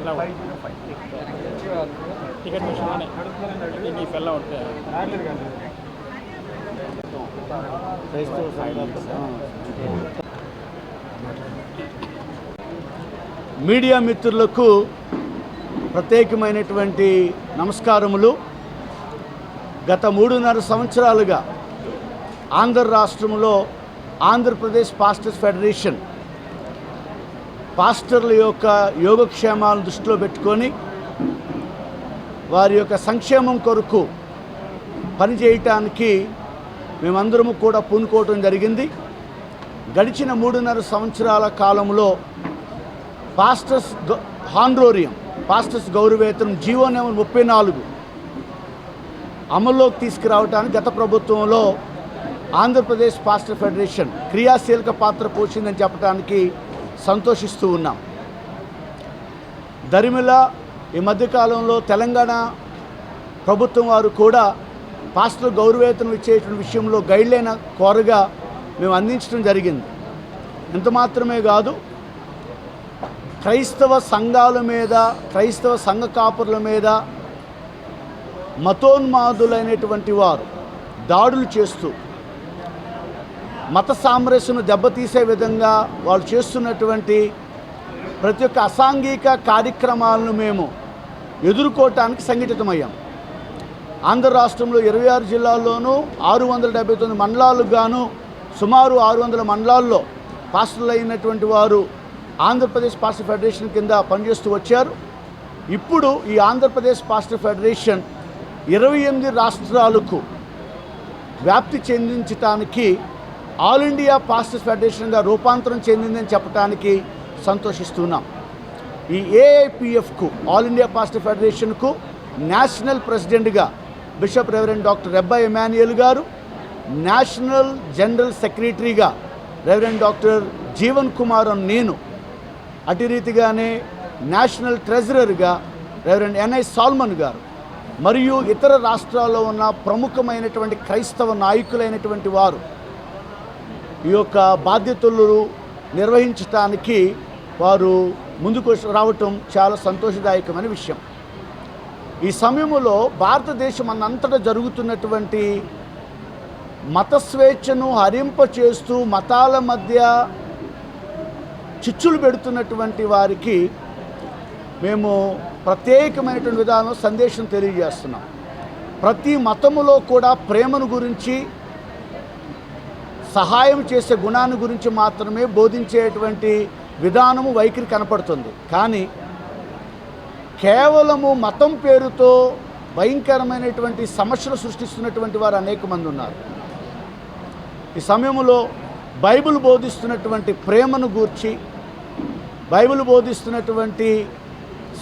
ಎಲ್ಲ ಟಿಕೆಟ್ ವಿಷಯನೇ ಈ ಎಲ್ಲ ಹೊಟ್ಟೆ మీడియా మిత్రులకు ప్రత్యేకమైనటువంటి నమస్కారములు. గత 3.5 సంవత్సరాలుగా ఆంధ్ర రాష్ట్రంలో ఆంధ్రప్రదేశ్ పాస్టర్స్ ఫెడరేషన్ పాస్టర్ల యొక్క యోగక్షేమాలను దృష్టిలో పెట్టుకొని వారి యొక్క సంక్షేమం కొరకు పనిచేయటానికి మేమందరము కూడా పూనుకోవటం జరిగింది. గడిచిన 3.5 సంవత్సరాల కాలంలో పాస్టర్స్ హానరోరియం, పాస్టర్స్ గౌరవేతనం జీవో నెంబర్ 34 అమల్లోకి తీసుకురావడానికి గత ప్రభుత్వంలో ఆంధ్రప్రదేశ్ పాస్టర్ ఫెడరేషన్ క్రియాశీలక పాత్ర పోషిందని చెప్పడానికి సంతోషిస్తూ ఉన్నాం. దరిమిల ఈ మధ్యకాలంలో తెలంగాణ ప్రభుత్వం వారు కూడా పాస్టర్ గౌరవేతనం ఇచ్చేటువంటి విషయంలో గైడ్లైన్ కోరగా మేము అందించడం జరిగింది. ఇంత మాత్రమే కాదు, క్రైస్తవ సంఘాల మీద, క్రైస్తవ సంఘ కాపురుల మీద మతోన్మాదులైనటువంటి వారు దాడులు చేస్తూ మత సామరస్యను దెబ్బతీసే విధంగా వాళ్ళు చేస్తున్నటువంటి ప్రతి ఒక్క అసాంఘిక కార్యక్రమాలను మేము ఎదుర్కోవటానికి సంఘటితమయ్యాం. ఆంధ్ర రాష్ట్రంలో 26 జిల్లాల్లోనూ 679 మండలాలకు గాను సుమారు 600 మండలాల్లో పాస్టర్లు అయినటువంటి వారు ఆంధ్రప్రదేశ్ పాస్టర్ ఫెడరేషన్ కింద పనిచేస్తూ వచ్చారు. ఇప్పుడు ఈ ఆంధ్రప్రదేశ్ పాస్టర్ ఫెడరేషన్ 28 రాష్ట్రాలకు వ్యాప్తి చెందించటానికి ఆల్ ఇండియా పాస్టర్స్ ఫెడరేషన్గా రూపాంతరం చెందిందని చెప్పడానికి సంతోషిస్తున్నాం. ఈ ఏఐపిఎఫ్కు, ఆల్ ఇండియా పాస్టర్ ఫెడరేషన్కు నేషనల్ ప్రెసిడెంట్గా bishop reverend doctor Rebba Emmanuel గారు, నేషనల్ జనరల్ సెక్రటరీగా రెవరెండ్ డాక్టర్ జీవన్ కుమార్ నేను, అటు రీతిగానే నేషనల్ ట్రెజరర్గా రెవరెండ్ ఎన్ఐ సాల్మన్ గారు మరియు ఇతర రాష్ట్రాల్లో ఉన్న ప్రముఖమైనటువంటి క్రైస్తవ నాయకులైనటువంటి వారు ఈ యొక్క బాధ్యతలు నిర్వహించడానికి వారు ముందుకు రావటం చాలా సంతోషదాయకమైన విషయం. ఈ సమయంలో భారతదేశం అన్నంతటా జరుగుతున్నటువంటి మత స్వేచ్ఛను హరింపచేస్తూ మతాల మధ్య చిచ్చులు పెడుతున్నటువంటి వారికి మేము ప్రత్యేకమైనటువంటి విధానం సందేశం తెలియజేస్తున్నాం. ప్రతి మతములో కూడా ప్రేమను గురించి, సహాయం చేసే గుణాన్ని గురించి మాత్రమే బోధించేటువంటి విధానము, వైఖరి కనపడుతుంది. కానీ కేవలము మతం పేరుతో భయంకరమైనటువంటి సమస్యలు సృష్టిస్తున్నటువంటి వారు అనేక మంది ఉన్నారు. ఈ సమయంలో బైబిల్ బోధిస్తున్నటువంటి ప్రేమను గూర్చి, బైబిల్ బోధిస్తున్నటువంటి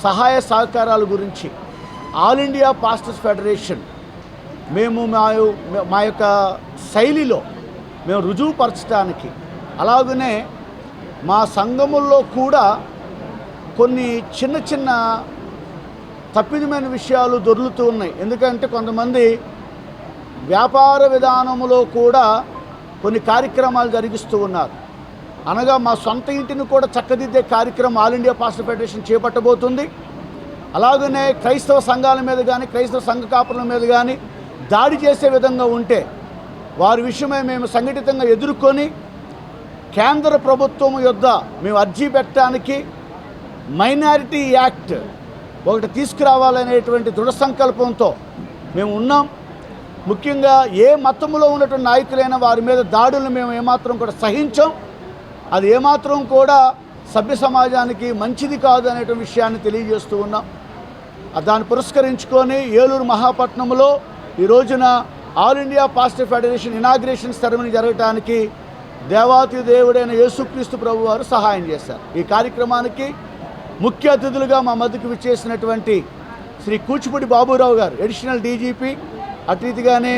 సహాయ సహకారాల గురించి ఆల్ ఇండియా పాస్టర్స్ ఫెడరేషన్ మేము మా యొక్క శైలిలో మేము రుజువుపరచడానికి, అలాగనే మా సంఘముల్లో కూడా కొన్ని చిన్న చిన్న తప్పిదమైన విషయాలు దొర్లుతూ ఉన్నాయి. ఎందుకంటే కొంతమంది వ్యాపార విధానంలో కూడా కొన్ని కార్యక్రమాలు జరిగిస్తూ ఉన్నారు. అనగా మా సొంత ఇంటిని కూడా చక్కదిద్దే కార్యక్రమం ఆల్ ఇండియా పాస్టర్ ఫెడరేషన్ చేపట్టబోతుంది. అలాగనే క్రైస్తవ సంఘాల మీద కానీ, క్రైస్తవ సంఘ కాపుల మీద కానీ దాడి చేసే విధంగా ఉంటే వారి విషయమై మేము సంఘటితంగా ఎదుర్కొని కేంద్ర ప్రభుత్వం యొద్ద మేము అర్జీ పెట్టడానికి మైనారిటీ యాక్ట్ ఒకటి తీసుకురావాలనేటువంటి దృఢ సంకల్పంతో మేము ఉన్నాం. ముఖ్యంగా ఏ మతంలో ఉన్నటువంటి నాయకులైనా వారి మీద దాడులను మేము ఏమాత్రం కూడా సహించాం. అది ఏమాత్రం కూడా సభ్య సమాజానికి మంచిది కాదు అనేటువంటి విషయాన్ని తెలియజేస్తూ ఉన్నాం. దాన్ని పురస్కరించుకొని ఏలూరు మహాపట్నంలో ఈ రోజున all India pastor federation inauguration ceremony జరగడానికి దేవాతి దేవుడైన యేసుక్రీస్తు ప్రభు వారు సహాయం చేశారు. ఈ కార్యక్రమానికి ముఖ్య అతిథులుగా మా మధ్యకు విచ్చేసినటువంటి శ్రీ కూచిపూడి బాబురావు గారు, అడిషనల్ డీజీపీ, అటు రీతిగానే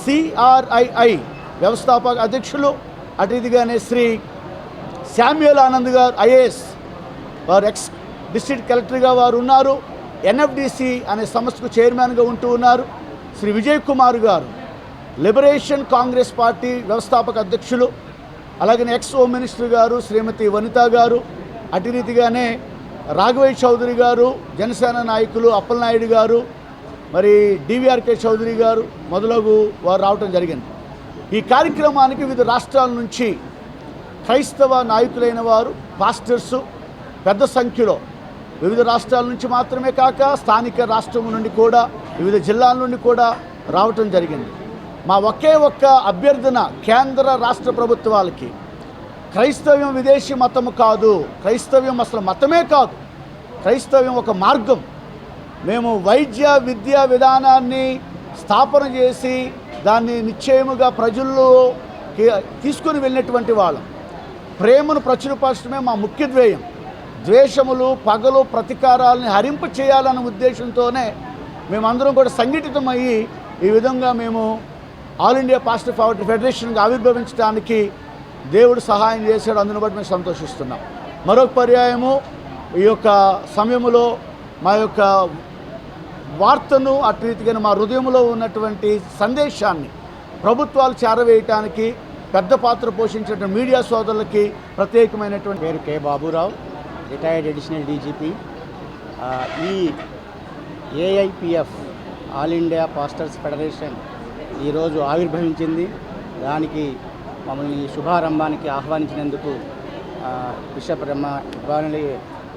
సిఆర్ఐఐ వ్యవస్థాపక అధ్యక్షులు, అటు రీతిగానే శ్రీ శామ్యూల్ ఆనంద్ గారు ఐఏఎస్, వారు ఎక్స్ డిస్ట్రిక్ట్ కలెక్టర్గా వారు ఉన్నారు. ఎన్ఎఫ్డిసి అనే సంస్థకు చైర్మన్గా ఉంటూ ఉన్నారు. శ్రీ విజయ్ కుమార్ గారు లిబరేషన్ కాంగ్రెస్ పార్టీ వ్యవస్థాపక అధ్యక్షులు, అలాగే ఎక్స్ హోమ్ మినిస్టర్ గారు శ్రీమతి వనిత గారు, అటు రీతిగానే రాఘవయ్య చౌదరి గారు, జనసేన నాయకులు అప్పలనాయుడు గారు, మరి డివిఆర్కే చౌదరి గారు మొదలగు వారు రావటం జరిగింది. ఈ కార్యక్రమానికి వివిధ రాష్ట్రాల నుంచి క్రైస్తవ నాయకులైన వారు, పాస్టర్సు పెద్ద సంఖ్యలో వివిధ రాష్ట్రాల నుంచి మాత్రమే కాక స్థానిక రాష్ట్రం నుండి కూడా, వివిధ జిల్లాల నుండి కూడా రావటం జరిగింది. మా ఒకే ఒక్క అభ్యర్థన కేంద్ర రాష్ట్ర ప్రభుత్వాలకి, క్రైస్తవ్యం విదేశీ మతము కాదు, క్రైస్తవ్యం అసలు మతమే కాదు, క్రైస్తవ్యం ఒక మార్గం. మేము వైద్య విద్యా విధానాన్ని స్థాపన చేసి దాన్ని నిశ్చయముగా ప్రజల్లో తీసుకొని వెళ్ళినటువంటి వాళ్ళం. ప్రేమను ప్రచురపరచడమే మా ముఖ్య ధ్యేయం. ద్వేషములు, పగలు, ప్రతీకారాలని హరింప చేయాలన్న ఉద్దేశంతోనే మేమందరం కూడా సంఘటితమయ్యి ఈ విధంగా మేము ఆల్ ఇండియా పాస్టర్ ఫెడరేషన్గా ఆవిర్భవించడానికి దేవుడు సహాయం చేశాడు. అందును బట్టి మేము సంతోషిస్తున్నాం. మరొక పర్యాయము ఈ యొక్క సమయంలో మా యొక్క వార్తను అటు రీతిగా మా హృదయంలో ఉన్నటువంటి సందేశాన్ని ప్రభుత్వాలు చేరవేయటానికి పెద్ద పాత్ర పోషించిన మీడియా సోదరులకి ప్రత్యేకమైనటువంటి పేరు K Baburao, retired additional DGP. ఈ ఏఐపిఎఫ్ ఆల్ ఇండియా పాస్టర్స్ ఫెడరేషన్ ఈరోజు ఆవిర్భవించింది. దానికి మమ్మల్ని శుభారంభానికి ఆహ్వానించినందుకు బిషప్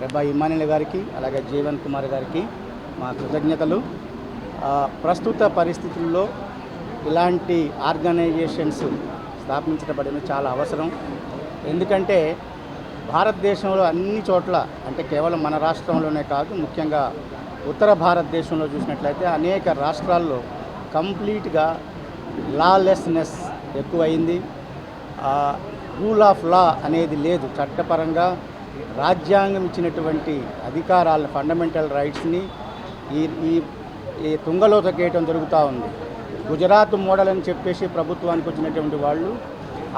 రెబ్బా ఇమ్మానుయేల్ గారికి, అలాగే జీవన్ కుమార్ గారికి మా కృతజ్ఞతలు. ప్రస్తుత పరిస్థితుల్లో ఇలాంటి ఆర్గనైజేషన్స్ స్థాపించబడడం చాలా అవసరం. ఎందుకంటే భారతదేశంలో అన్ని చోట్ల, అంటే కేవలం మన రాష్ట్రంలోనే కాదు, ముఖ్యంగా ఉత్తర భారతదేశంలో చూసినట్లయితే అనేక రాష్ట్రాల్లో కంప్లీట్గా లాలెస్నెస్ ఎక్కువైంది. రూల్ ఆఫ్ లా అనేది లేదు. చట్టపరంగా రాజ్యాంగం ఇచ్చినటువంటి అధికారాలను, ఫండమెంటల్ రైట్స్ని ఈ తుంగలో తొక్కేయటం జరుగుతూ ఉంది. గుజరాత్ మోడల్ అని చెప్పేసి ప్రభుత్వానికి వచ్చినటువంటి వాళ్ళు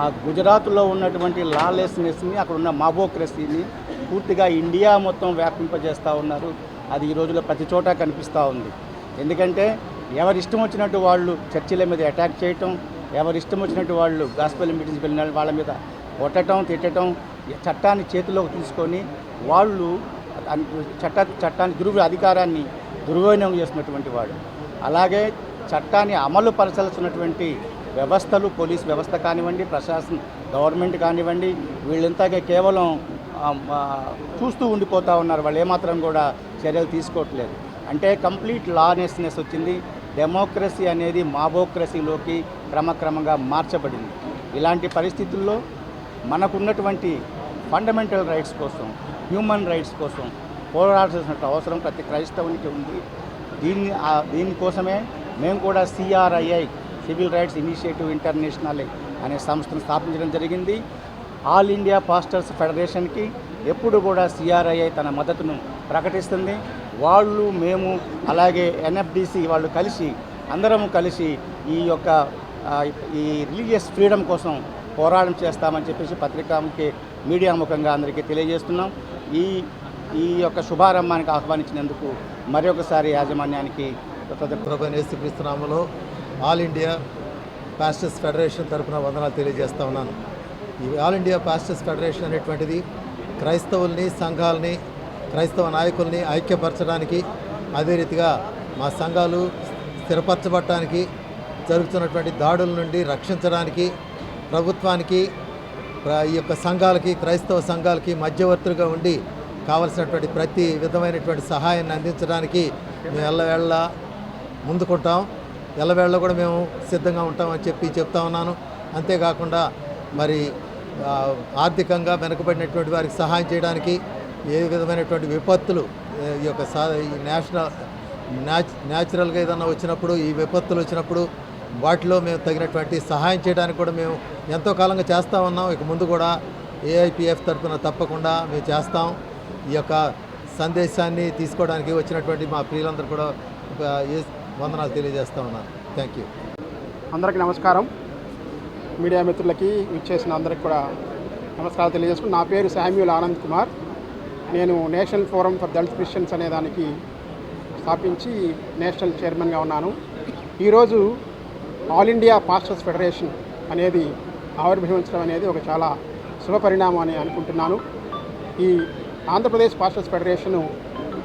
ఆ గుజరాత్లో ఉన్నటువంటి లాలెస్నెస్ని, అక్కడ ఉన్న మాబోక్రసీని పూర్తిగా ఇండియా మొత్తం వ్యాపింపజేస్తూ ఉన్నారు. అది ఈ రోజుల్లో ప్రతి చోట కనిపిస్తూ ఉంది. ఎందుకంటే ఎవరిష్టం వచ్చినట్టు వాళ్ళు చర్చిల మీద అటాక్ చేయటం, ఎవరిష్టం వచ్చినట్టు వాళ్ళు గాస్పెల్ మీటింగ్స్కి వెళ్ళిన వాళ్ళ మీద కొట్టడం, తిట్టడం, చట్టాన్ని చేతిలోకి తీసుకొని వాళ్ళు చట్టాన్ని అధికారాన్ని దుర్వినియోగం చేస్తున్నటువంటి వాడు. అలాగే చట్టాన్ని అమలు పరచాల్సినటువంటి వ్యవస్థలు, పోలీస్ వ్యవస్థ కానివ్వండి, ప్రశాసన గవర్నమెంట్ కానివ్వండి, వీళ్ళంతాగా కేవలం చూస్తూ ఉండిపోతూ ఉన్నారు. వాళ్ళు ఏమాత్రం కూడా చర్యలు తీసుకోవట్లేదు. అంటే కంప్లీట్ లాలెస్నెస్ వచ్చింది. డెమోక్రసీ అనేది మాబోక్రసీలోకి క్రమక్రమంగా మార్చబడింది. ఇలాంటి పరిస్థితుల్లో మనకున్నటువంటి ఫండమెంటల్ రైట్స్ కోసం, హ్యూమన్ రైట్స్ కోసం పోరాడాల్సిన అవసరం ప్రతి క్రైస్తవునికి ఉంది. దీనికోసమే మేము కూడా CRII, civil rights initiative international అనే సంస్థను స్థాపించడం జరిగింది. ఆల్ ఇండియా పాస్టర్స్ ఫెడరేషన్కి ఎప్పుడు కూడా CRII తన మద్దతును ప్రకటిస్తుంది. వాళ్ళు, మేము, అలాగే NFDC వాళ్ళు కలిసి, అందరము కలిసి ఈ రిలీజియస్ ఫ్రీడమ్ కోసం పోరాటం చేస్తామని చెప్పేసి పత్రికాముఖి మీడియా ముఖంగా అందరికీ తెలియజేస్తున్నాం. ఈ యొక్క శుభారంభానికి ఆహ్వానించినందుకు మరొకసారి యాజమాన్యానికి యేసుక్రీస్తునామములో ఆల్ ఇండియా పాస్టర్స్ ఫెడరేషన్ తరఫున వందనాలు తెలియజేస్తా ఉన్నాను. ఈ ఆల్ ఇండియా పాస్టర్స్ ఫెడరేషన్ అనేటువంటిది క్రైస్తవుల్ని, సంఘాలని, క్రైస్తవ నాయకుల్ని ఐక్యపరచడానికి, అదే రీతిగా మా సంఘాలు స్థిరపరచబడటానికి, జరుగుతున్నటువంటి దాడుల నుండి రక్షించడానికి, ప్రభుత్వానికి, ఈ యొక్క సంఘాలకి, క్రైస్తవ సంఘాలకి మధ్యవర్తులుగా ఉండి కావలసినటువంటి ప్రతి విధమైనటువంటి సహాయాన్ని అందించడానికి మేము ఎల్లవేళ ముందుకుంటాం. ఎల్లవేళ కూడా మేము సిద్ధంగా ఉంటామని చెప్తా ఉన్నాను. అంతేకాకుండా మరి ఆర్థికంగా వెనుకబడినటువంటి వారికి సహాయం చేయడానికి, ఏ విధమైనటువంటి విపత్తులు, ఈ యొక్క న్యాచురల్గా ఏదైనా వచ్చినప్పుడు, ఈ విపత్తులు వచ్చినప్పుడు వాటిలో మేము తగినటువంటి సహాయం చేయడానికి కూడా మేము ఎంతో కాలంగా చేస్తూ ఉన్నాం. ఇక ముందు కూడా AIPF తరఫున తప్పకుండా మేము చేస్తాం. ఈ యొక్క సందేశాన్ని తీసుకోవడానికి వచ్చినటువంటి మా ప్రియులందరూ కూడా వందనాలు తెలియజేస్తూ ఉన్నాను. Thank you. అందరికీ నమస్కారం. మీడియా మిత్రులకి, ఇచ్చేసిన అందరికి కూడా నమస్కారాలు తెలియజేసుకుని, నా పేరు శామ్యూల్ ఆనంద్ కుమార్. నేను national forum for Dalit Christians అనే దానికి స్థాపించి నేషనల్ చైర్మన్గా ఉన్నాను. ఈరోజు ఆల్ ఇండియా పాస్టర్స్ ఫెడరేషన్ అనేది ఆవిర్భవించడం అనేది ఒక చాలా శుభపరిణామం అని అనుకుంటున్నాను. ఈ ఆంధ్రప్రదేశ్ పాస్టర్స్ ఫెడరేషను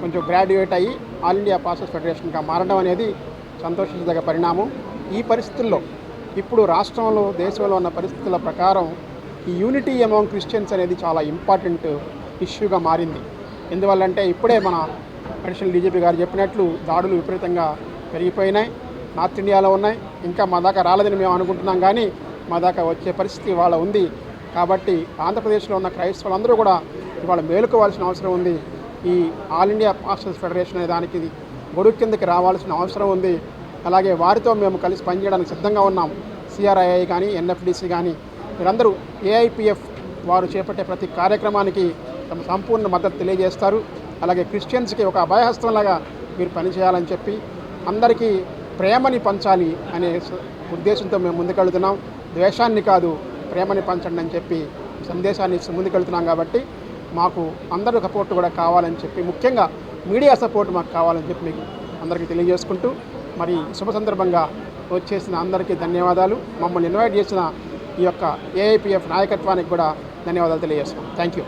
కొంచెం గ్రాడ్యుయేట్ అయ్యి ఆల్ ఇండియా పాస్టర్స్ ఫెడరేషన్గా మారడం అనేది సంతోషించదగ్గ పరిణామం. ఈ పరిస్థితుల్లో ఇప్పుడు రాష్ట్రంలో దేశంలో ఉన్న పరిస్థితుల ప్రకారం ఈ యూనిటీ అమాంగ్ క్రిస్టియన్స్ అనేది చాలా ఇంపార్టెంట్ ఇష్యూగా మారింది. ఎందువల్లంటే ఇప్పుడే మన అడిషనల్ డీజీపీ గారు చెప్పినట్లు దాడులు విపరీతంగా పెరిగిపోయినాయి, నార్త్ ఇండియాలో ఉన్నాయి. ఇంకా మా దాకా రాలేదని మేము అనుకుంటున్నాం, కానీ మా దాకా వచ్చే పరిస్థితి ఇవాళ ఉంది. కాబట్టి ఆంధ్రప్రదేశ్లో ఉన్న క్రైస్తవులందరూ కూడా ఇవాళ మేలుకోవాల్సిన అవసరం ఉంది. ఈ ఆల్ ఇండియా పాస్టర్స్ ఫెడరేషన్ అనే దానికి గొడుగు కిందకి రావాల్సిన అవసరం ఉంది. అలాగే వారితో మేము కలిసి పనిచేయడానికి సిద్ధంగా ఉన్నాం. సిఆర్ఐఐ కానీ ఎన్ఎఫ్డిసి కానీ వీరందరూ ఏఐపిఎఫ్ వారు చేపట్టే ప్రతి కార్యక్రమానికి తమ సంపూర్ణ మద్దతు తెలియజేస్తారు. అలాగే క్రిస్టియన్స్కి ఒక అభయహస్తంలాగా మీరు పనిచేయాలని చెప్పి అందరికీ ప్రేమని పంచాలి అనే ఉద్దేశంతో మేము ముందుకెళ్తున్నాం. ద్వేషాన్ని కాదు, ప్రేమని పంచండి అని చెప్పి సందేశాన్ని ముందుకెళ్తున్నాం. కాబట్టి మాకు అందరూ సపోర్ట్ కూడా కావాలని చెప్పి, ముఖ్యంగా మీడియా సపోర్ట్ మాకు కావాలని చెప్పి మీకు అందరికీ తెలియజేసుకుంటూ, మరి శుభ సందర్భంగా వచ్చేసిన అందరికీ ధన్యవాదాలు. మమ్మల్ని ఇన్వైట్ చేసిన ఈ యొక్క ఏఐపిఎఫ్ నాయకత్వానికి కూడా ధన్యవాదాలు తెలియజేస్తున్నాం. Thank you.